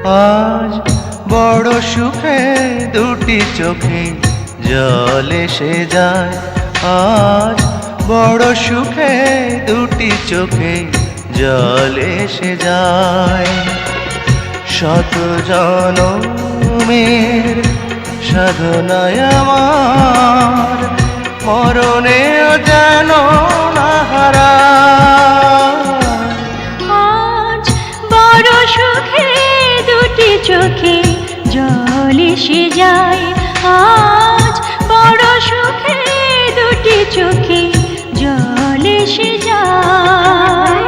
আজ বড় সুখে দুটি চোখে জল এসে যায়। আজ বড় সুখে দুটি চোখে জল এসে যায়। শত জনমের সাধনায় আমার মরণে যেন না হারায়। আজ বড় সুখে দুটি চোখে জল এসে যায়। আজ বড় সুখে দুটি চোখে জল এসে যায়।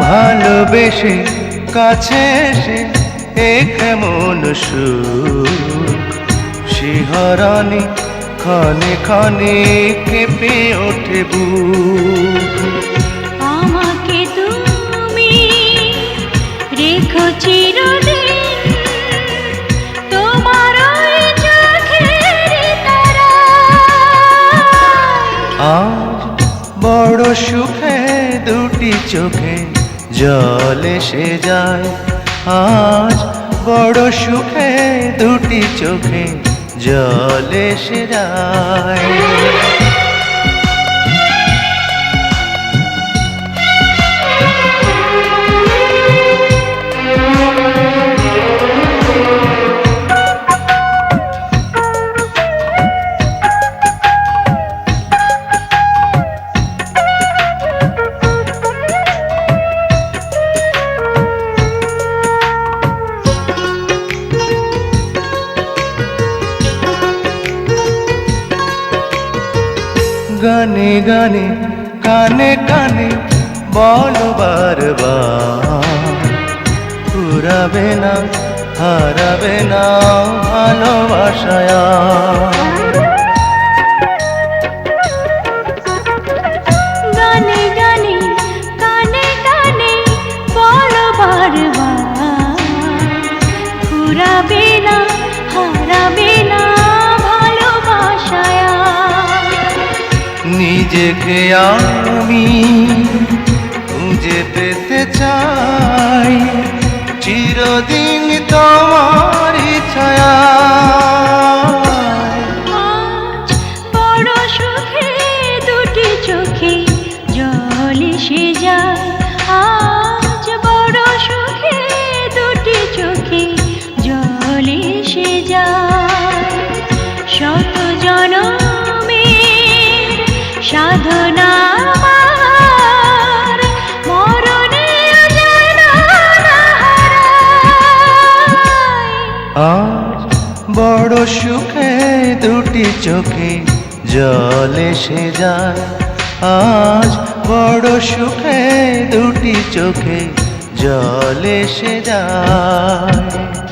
ভালোবেসে কাছে এসে এ কেমন সুখ, শিহরণে ক্ষণে ক্ষণে কেঁপে ওঠে বুক। আমাকে তুমি রেখো চিরদিন তোমার ওই চোখের তারায়। আজ বড় সুখে দুটি চোখে জল এসে যায়। আজ বড় সুখে দুটি চোখে জল এসে যায়। গানে গানে কানে কানে বলো বারবার, ফুরাবে না হারাবে না ভালোবাসায়। গানে গানে কানে কানে বলো বারবার, ফুরাবে না হারাবে না ভালোবাসায়। নিজেকে আমি খুঁজে পেতে চাই চিরদিন তোমারই ছায়া। আজ বড় সুখে দুটি চোখে জল এসে যায়। আজ বড় সুখে দুটি চোখে জল এসে যায়। শত জনমের সাধনা আমার মরণে যেন না হারায়। আজ বড় সুখে দুটি চোখে জল এসে যায়। আজ বড় সুখে দুটি চোখে জল এসে যায়।